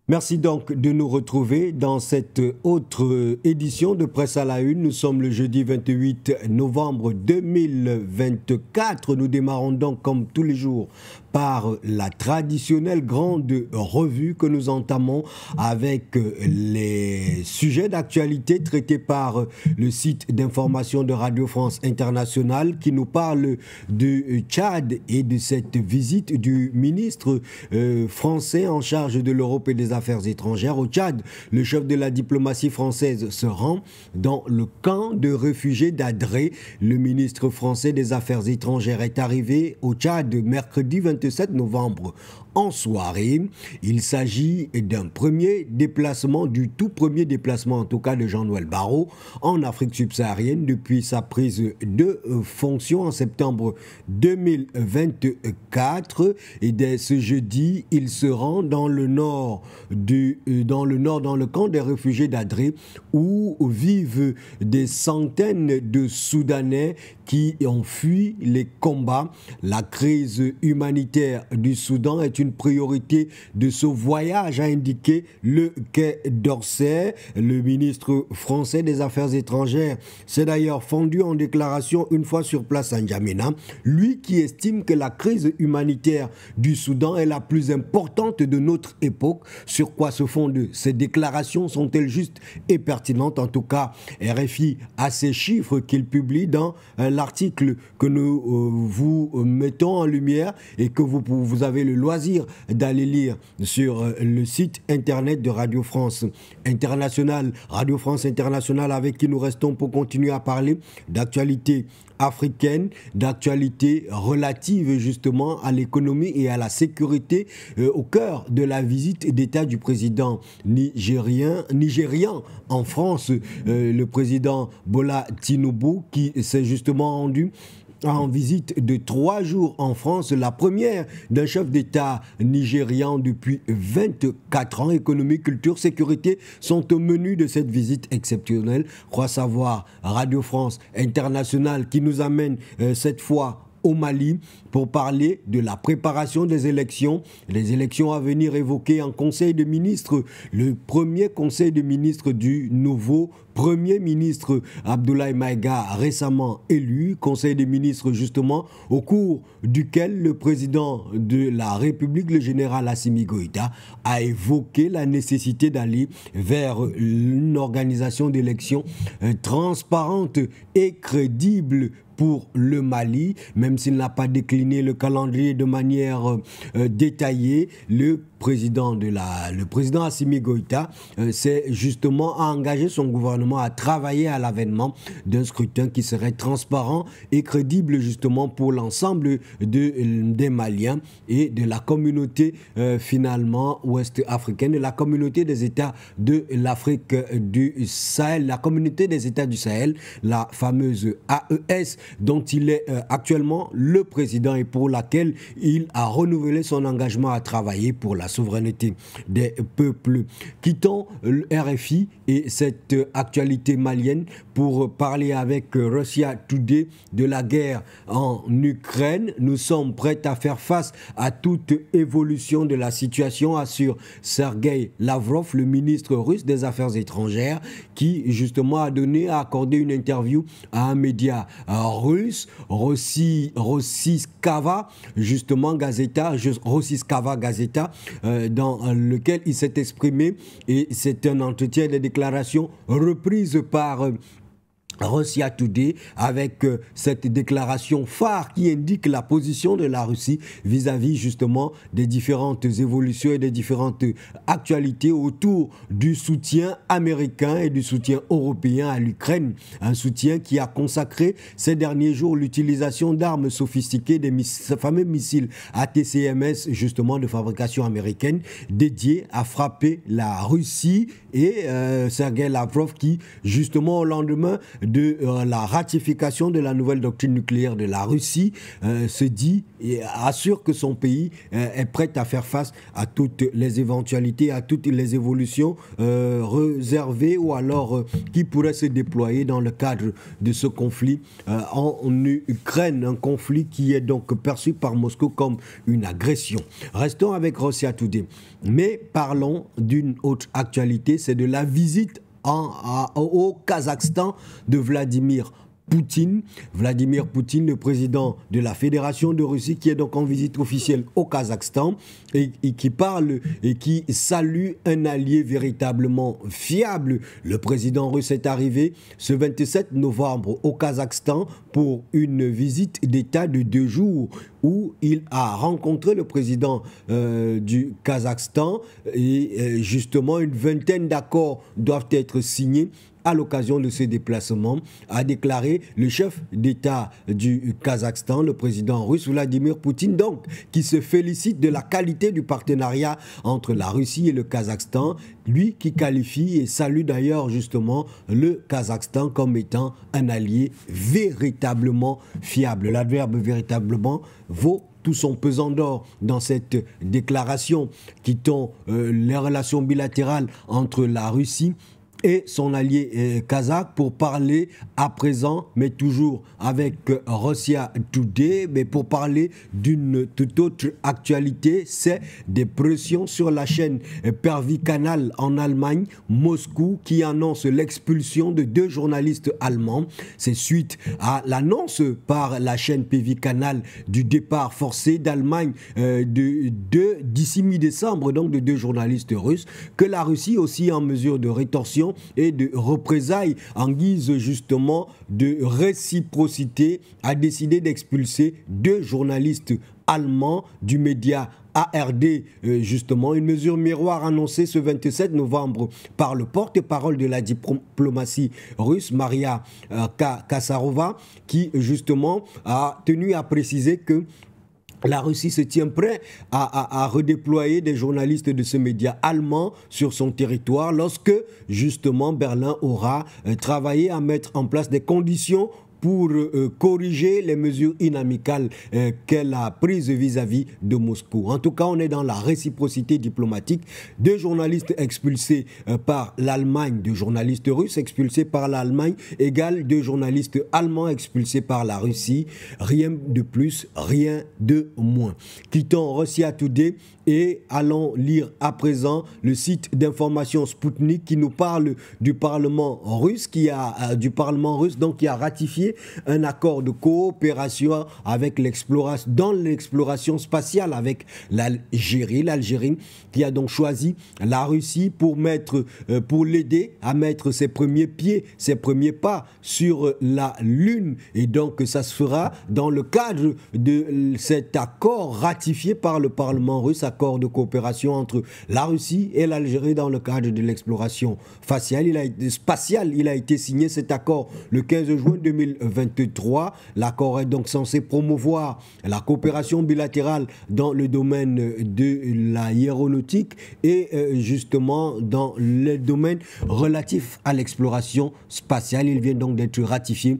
Merci donc de nous retrouver dans cette autre édition de Presse à la Une. Nous sommes le jeudi 28 novembre 2024. Nous démarrons donc comme tous les jours par la traditionnelle grande revue que nous entamons avec les sujets d'actualité traités par le site d'information de Radio France Internationale qui nous parle du Tchad et de cette visite du ministre français en charge de l'Europe et des Affaires étrangères au Tchad. Le chef de la diplomatie française se rend dans le camp de réfugiés d'Adré. Le ministre français des Affaires étrangères est arrivé au Tchad mercredi 27 novembre en soirée. Il s'agit d'un premier déplacement, du tout premier déplacement en tout cas de Jean-Noël Barrot en Afrique subsaharienne depuis sa prise de fonction en septembre 2024. Et dès ce jeudi, il se rend dans le nord, dans le camp des réfugiés d'Adré où vivent des centaines de Soudanais qui ont fui les combats. La crise humanitaire du Soudan est une priorité de ce voyage, a indiqué le Quai d'Orsay. Le ministre français des Affaires étrangères s'est d'ailleurs fendu en déclaration une fois sur place à N'Djamena, lui qui estime que la crise humanitaire du Soudan est la plus importante de notre époque. Sur quoi se fondent ces déclarations? Sont-elles justes et pertinentes? En tout cas, RFI a ces chiffres qu'il publie dans l'article que nous vous mettons en lumière et que vous avez le loisir d'aller lire sur le site internet de Radio France Internationale. Radio France Internationale avec qui nous restons pour continuer à parler d'actualité africaine, d'actualité relative justement à l'économie et à la sécurité au cœur de la visite d'État du président nigérian en France, le président Bola Tinubu qui s'est justement rendu en visite de 3 jours en France, la première d'un chef d'État nigérian depuis 24 ans. Économie, culture, sécurité sont au menu de cette visite exceptionnelle. Croit savoir Radio France Internationale qui nous amène cette fois au Mali pour parler de la préparation des élections à venir évoquées en Conseil des ministres, le premier Conseil des ministres du nouveau Premier ministre Abdoulaye Maïga récemment élu, Conseil des ministres justement au cours duquel le président de la République, le général Assimi Goïta, a évoqué la nécessité d'aller vers une organisation d'élections transparente et crédible pour le Mali, même s'il n'a pas décliné le calendrier de manière détaillée. Le président Assimi Goïta s'est justement engagé son gouvernement à travailler à l'avènement d'un scrutin qui serait transparent et crédible justement pour l'ensemble des Maliens et de la communauté finalement ouest-africaine, de la communauté des États de l'Afrique du Sahel, la communauté des États du Sahel, la fameuse AES dont il est actuellement le président et pour laquelle il a renouvelé son engagement à travailler pour la souveraineté des peuples. Quittons le RFI et cette actualité malienne pour parler avec Russia Today de la guerre en Ukraine. Nous sommes prêts à faire face à toute évolution de la situation, assure Sergueï Lavrov, le ministre russe des Affaires étrangères, qui justement a accordé une interview à un média russe, Rossiyskaya Gazeta, dans lequel il s'est exprimé et c'est un entretien des déclarations reprises par Russia Today avec cette déclaration phare qui indique la position de la Russie vis-à-vis justement des différentes évolutions et des différentes actualités autour du soutien américain et du soutien européen à l'Ukraine. Un soutien qui a consacré ces derniers jours l'utilisation d'armes sophistiquées, des fameux missiles ATCMS justement de fabrication américaine dédiés à frapper la Russie et Sergueï Lavrov qui justement au lendemain de la ratification de la nouvelle doctrine nucléaire de la Russie, se dit et assure que son pays est prêt à faire face à toutes les éventualités, à toutes les évolutions réservées ou alors qui pourraient se déployer dans le cadre de ce conflit en Ukraine, un conflit qui est donc perçu par Moscou comme une agression. Restons avec Russia Today, mais parlons d'une autre actualité, c'est de la visite au Kazakhstan de Vladimir Poutine. Vladimir Poutine, le président de la Fédération de Russie, qui est donc en visite officielle au Kazakhstan et qui parle et qui salue un allié véritablement fiable. Le président russe est arrivé ce 27 novembre au Kazakhstan pour une visite d'État de 2 jours où il a rencontré le président du Kazakhstan et justement une vingtaine d'accords doivent être signés à l'occasion de ce déplacement, a déclaré le chef d'État du Kazakhstan, le président russe Vladimir Poutine, donc, qui se félicite de la qualité du partenariat entre la Russie et le Kazakhstan, lui qui qualifie et salue d'ailleurs justement le Kazakhstan comme étant un allié véritablement fiable. L'adverbe véritablement vaut tout son pesant d'or dans cette déclaration quittant les relations bilatérales entre la Russie et son allié kazakh pour parler à présent, mais toujours avec Russia Today, mais pour parler d'une toute autre actualité, c'est des pressions sur la chaîne Pervy Canal en Allemagne, Moscou, qui annonce l'expulsion de 2 journalistes allemands. C'est suite à l'annonce par la chaîne Pervy Canal du départ forcé d'Allemagne d'ici mi-décembre, donc de 2 journalistes russes, que la Russie aussi est en mesure de rétorsion et de représailles en guise justement de réciprocité a décidé d'expulser 2 journalistes allemands du média ARD, justement, une mesure miroir annoncée ce 27 novembre par le porte-parole de la diplomatie russe, Maria Kassarova, qui justement a tenu à préciser que la Russie se tient prêt à redéployer des journalistes de ce média allemand sur son territoire lorsque, justement, Berlin aura travaillé à mettre en place des conditions pour corriger les mesures inamicales qu'elle a prises vis-à-vis de Moscou. En tout cas, on est dans la réciprocité diplomatique. 2 journalistes expulsés par l'Allemagne, 2 journalistes russes expulsés par l'Allemagne, égale 2 journalistes allemands expulsés par la Russie. Rien de plus, rien de moins. Quittons Russia Today et allons lire à présent le site d'information Sputnik qui nous parle du Parlement russe, qui a ratifié un accord de coopération avec dans l'exploration spatiale avec l'Algérie. L'Algérie qui a donc choisi la Russie pour l'aider à mettre ses premiers pas sur la Lune. Et donc ça se fera dans le cadre de cet accord ratifié par le Parlement russe, accord de coopération entre la Russie et l'Algérie dans le cadre de l'exploration spatiale. Il a été signé cet accord le 15 juin 2023. L'accord est donc censé promouvoir la coopération bilatérale dans le domaine de l'aéronautique et justement dans les domaines relatifs à l'exploration spatiale. Il vient donc d'être ratifié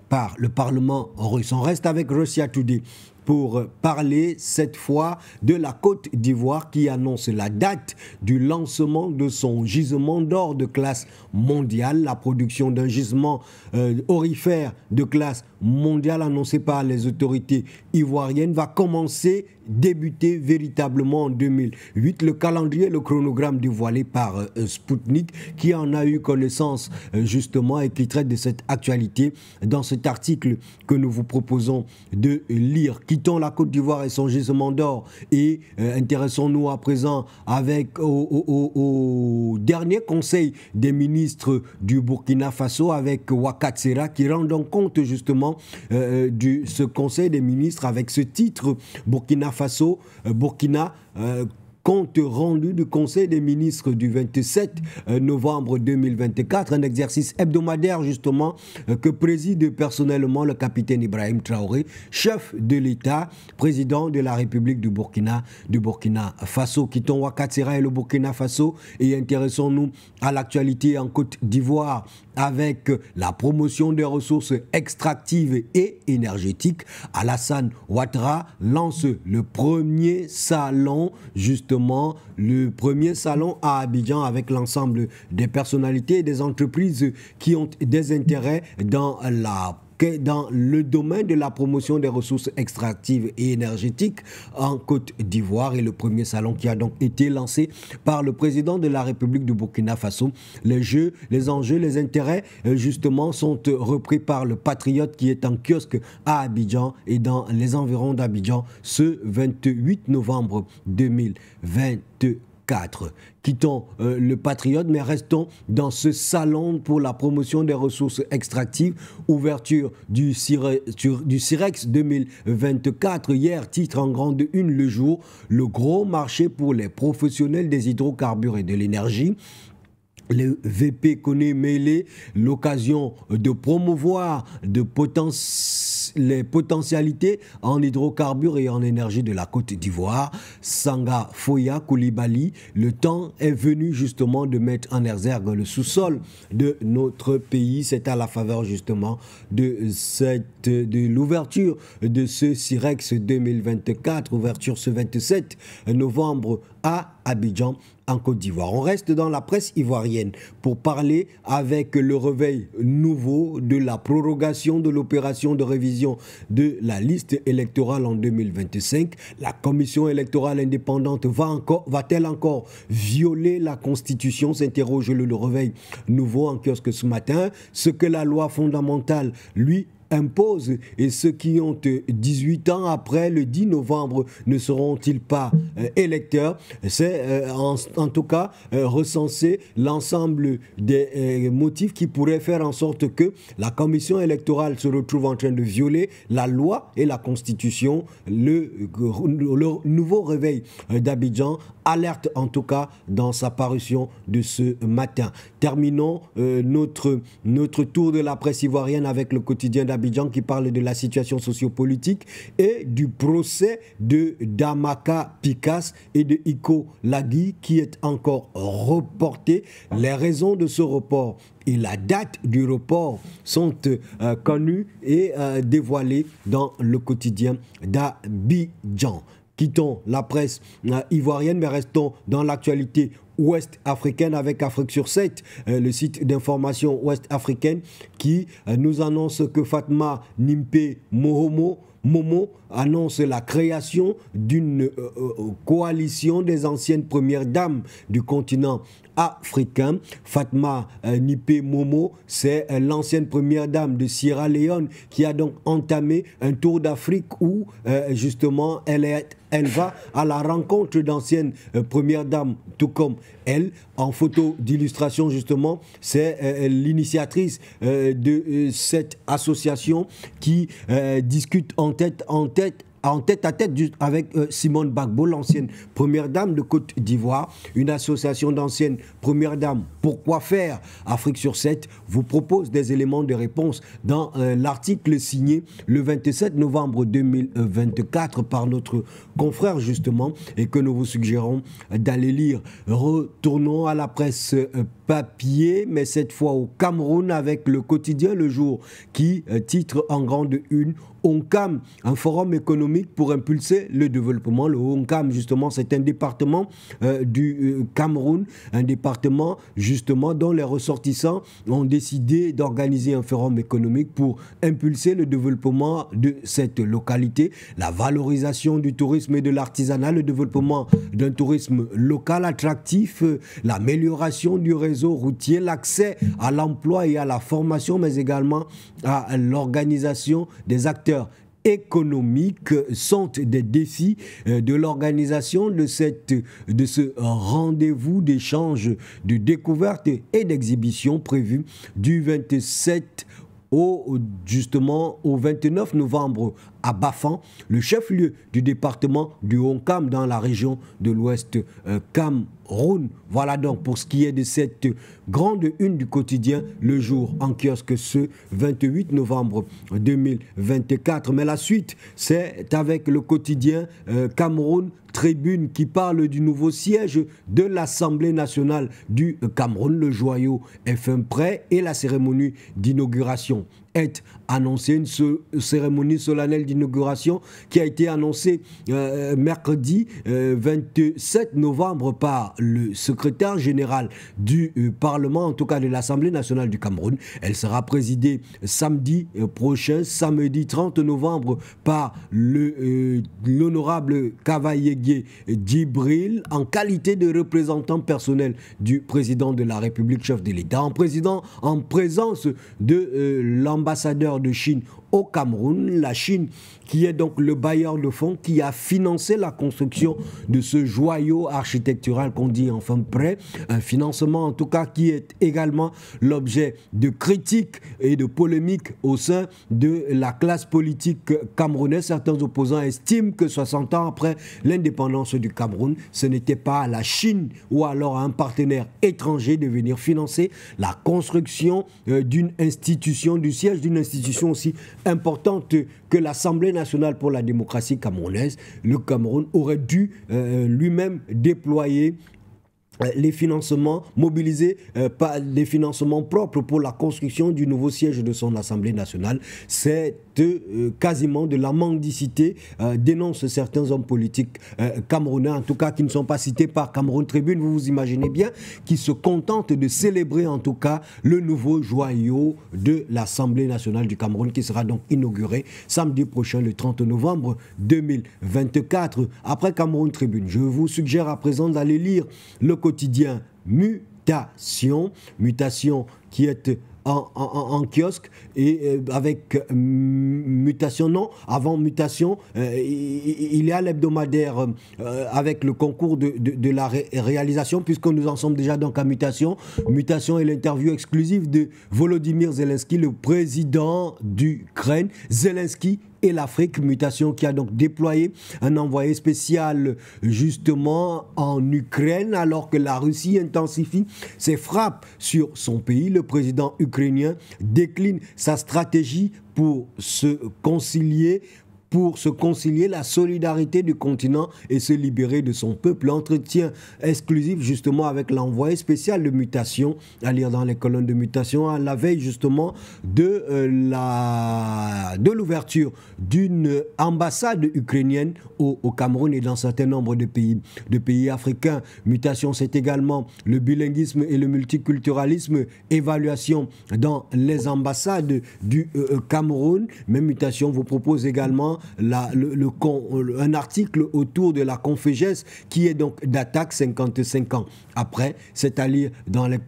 par le Parlement russe. On reste avec Russia Today pour parler cette fois de la Côte d'Ivoire qui annonce la date du lancement de son gisement d'or de classe mondiale. La production d'un gisement aurifère de classe mondiale annoncé par les autorités ivoiriennes va débuter véritablement en 2008. Le calendrier, le chronogramme dévoilé par Sputnik qui en a eu connaissance justement et qui traite de cette actualité dans cet article que nous vous proposons de lire. Quittons la Côte d'Ivoire et son gisement d'or et intéressons-nous à présent au dernier conseil des ministres du Burkina Faso avec Ouattara qui rend donc compte justement de ce conseil des ministres avec ce titre Burkina Faso, compte rendu du Conseil des ministres du 27 novembre 2024, un exercice hebdomadaire justement que préside personnellement le capitaine Ibrahim Traoré, chef de l'État, président de la République du Burkina Faso. Quittons Ouattara et le Burkina Faso et intéressons-nous à l'actualité en Côte d'Ivoire avec la promotion des ressources extractives et énergétiques. Alassane Ouattara lance le premier salon, justement, le premier salon à Abidjan avec l'ensemble des personnalités et des entreprises qui ont des intérêts dans le domaine de la promotion des ressources extractives et énergétiques en Côte d'Ivoire, et le premier salon qui a donc été lancé par le président de la République du Burkina Faso. Les enjeux, les intérêts justement sont repris par le Patriote qui est en kiosque à Abidjan et dans les environs d'Abidjan ce 28 novembre 2024. Quittons le Patriote, mais restons dans ce salon pour la promotion des ressources extractives. Ouverture du Cirex 2024. Hier, titre en grande une Le Jour, le gros marché pour les professionnels des hydrocarbures et de l'énergie. Le VP connaît mêlé l'occasion de promouvoir les potentialités en hydrocarbures et en énergie de la Côte d'Ivoire. Sanga Foya Koulibaly, le temps est venu justement de mettre en exergue le sous-sol de notre pays. C'est à la faveur justement de l'ouverture de ce Cirex 2024, ouverture ce 27 novembre à Abidjan, en Côte d'Ivoire. On reste dans la presse ivoirienne pour parler avec le réveil nouveau de la prorogation de l'opération de révision de la liste électorale en 2025. La commission électorale indépendante va-t-elle encore violer la Constitution, s'interroge le réveil nouveau en kiosque ce matin. Ce que la loi fondamentale lui impose, et ceux qui ont 18 ans après le 10 novembre ne seront-ils pas électeurs? C'est en tout cas recenser l'ensemble des motifs qui pourraient faire en sorte que la commission électorale se retrouve en train de violer la loi et la Constitution. Le nouveau réveil d'Abidjan alerte en tout cas dans sa parution de ce matin. Terminons notre tour de la presse ivoirienne avec le quotidien d'Abidjan qui parle de la situation sociopolitique et du procès de Damaka Picasse et de Iko Lagui qui est encore reporté. Les raisons de ce report et la date du report sont connues et dévoilées dans le quotidien d'Abidjan. Quittons la presse ivoirienne, mais restons dans l'actualité ouest-africaine avec Afrique sur 7, le site d'information ouest-africaine qui nous annonce que Fatma Nimpe Momo annonce la création d'une coalition des anciennes premières dames du continent africain. Fatma Nimpe Momo, c'est l'ancienne première dame de Sierra Leone qui a donc entamé un tour d'Afrique où justement elle va à la rencontre d'anciennes premières dames, tout comme elle. En photo d'illustration, justement, c'est l'initiatrice de cette association qui discute en tête à tête avec Simone Gbagbo, l'ancienne première dame de Côte d'Ivoire, une association d'anciennes premières dames. Pourquoi faire? Afrique sur 7 vous propose des éléments de réponse dans l'article signé le 27 novembre 2024 par notre confrère justement et que nous vous suggérons d'aller lire. Retournons à la presse papier, mais cette fois au Cameroun avec le quotidien Le Jour qui titre en grande une ONCAM, un forum économique pour impulser le développement. Le ONCAM, justement, c'est un département du Cameroun, un département, justement, dont les ressortissants ont décidé d'organiser un forum économique pour impulser le développement de cette localité, la valorisation du tourisme et de l'artisanat, le développement d'un tourisme local attractif, l'amélioration du réseau routier, l'accès à l'emploi et à la formation, mais également à l'organisation des acteurs économiques sont des défis de l'organisation de ce rendez-vous d'échange, de découverte et d'exhibition prévu du 27 au 29 novembre à Bafan, le chef-lieu du département du Honkam dans la région de l'Ouest Cameroun. Voilà donc pour ce qui est de cette grande une du quotidien Le Jour en kiosque ce 28 novembre 2024. Mais la suite, c'est avec le quotidien Cameroun tribune qui parle du nouveau siège de l'Assemblée nationale du Cameroun. Le joyau est fin prêt et la cérémonie d'inauguration est annoncée, une cérémonie solennelle d'inauguration qui a été annoncée mercredi 27 novembre par le secrétaire général du Parlement, en tout cas de l'Assemblée nationale du Cameroun. Elle sera présidée samedi prochain, samedi 30 novembre, par l'honorable Cavaillé Djibril, en qualité de représentant personnel du président de la République, chef de l'État, en présence de l'ambassadeur de Chine au Cameroun, la Chine qui est donc le bailleur de fonds qui a financé la construction de ce joyau architectural qu'on dit enfin prêt, un financement en tout cas qui est également l'objet de critiques et de polémiques au sein de la classe politique camerounaise. Certains opposants estiment que 60 ans après l'indépendance du Cameroun, ce n'était pas à la Chine ou alors à un partenaire étranger de venir financer la construction d'une institution, du siège d'une institution aussi importante que l'Assemblée nationale pour la démocratie camerounaise. Le Cameroun aurait dû lui-même déployer les financements, mobiliser les financements propres pour la construction du nouveau siège de son Assemblée nationale. C'est quasiment de la mendicité, dénoncent certains hommes politiques camerounais, en tout cas qui ne sont pas cités par Cameroun Tribune, vous vous imaginez bien, qui se contentent de célébrer en tout cas le nouveau joyau de l'Assemblée nationale du Cameroun qui sera donc inauguré samedi prochain, le 30 novembre 2024. Après Cameroun Tribune, je vous suggère à présent d'aller lire le quotidien Mutation qui est en kiosque et avec Mutation, non, avant Mutation, il y a l'hebdomadaire avec le concours de la réalisation, puisque nous en sommes déjà donc à Mutation. Mutation est l'interview exclusive de Volodymyr Zelensky, le président d'Ukraine. Zelensky et l'Afrique, Mutation qui a donc déployé un envoyé spécial justement en Ukraine alors que la Russie intensifie ses frappes sur son pays. Le président ukrainien décline sa stratégie pour se concilier la solidarité du continent et se libérer de son peuple. Entretien exclusif justement avec l'envoyé spécial de Mutation, à lire dans les colonnes de Mutation, à la veille justement de l'ouverture d'une ambassade ukrainienne au Cameroun et dans un certain nombre de pays africains. Mutation, c'est également le bilinguisme et le multiculturalisme, évaluation dans les ambassades du Cameroun. Mais Mutation vous propose également un article autour de la Confégès qui est donc d'attaque 55 ans après, c'est à lire dans les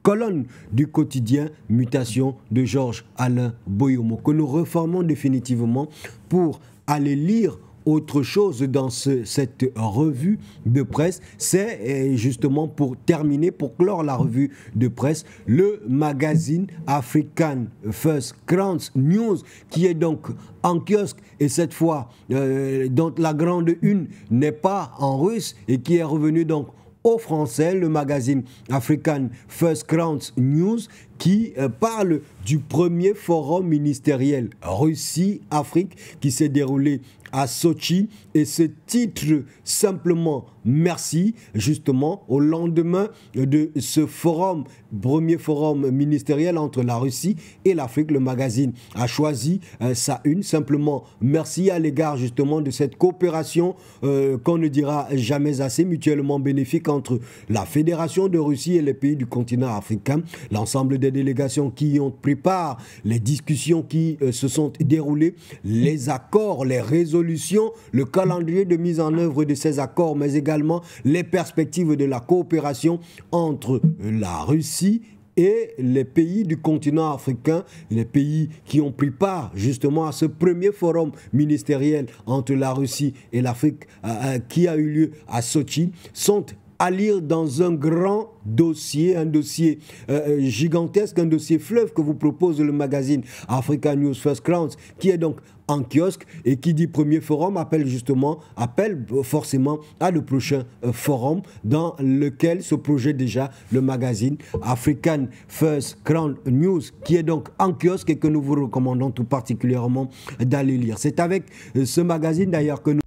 colonnes du quotidien Mutation de Georges-Alain Boyomo, que nous reformons définitivement pour aller lire autre chose dans cette revue de presse. C'est justement pour terminer, pour clore la revue de presse, le magazine African First Crowns News qui est donc en kiosque et cette fois dont la grande une n'est pas en russe et qui est revenu donc au français, le magazine African First Crowns News qui parle du premier forum ministériel Russie-Afrique qui s'est déroulé à Sochi et ce titre simplement merci justement au lendemain de ce forum, premier forum ministériel entre la Russie et l'Afrique. Le magazine a choisi sa une, simplement merci à l'égard justement de cette coopération qu'on ne dira jamais assez, mutuellement bénéfique entre la Fédération de Russie et les pays du continent africain. L'ensemble des délégations qui y ont pris part, les discussions qui se sont déroulées, les accords, les résolutions, le calendrier de mise en œuvre de ces accords, mais également les perspectives de la coopération entre la Russie et les pays du continent africain, les pays qui ont pris part justement à ce premier forum ministériel entre la Russie et l'Afrique qui a eu lieu à Sochi, sont à lire dans un grand dossier, un dossier gigantesque, un dossier fleuve que vous propose le magazine African News First Crowns, qui est donc en kiosque et qui dit premier forum appelle forcément à le prochain forum dans lequel se projette déjà le magazine African First Crown News qui est donc en kiosque et que nous vous recommandons tout particulièrement d'aller lire. C'est avec ce magazine d'ailleurs que nous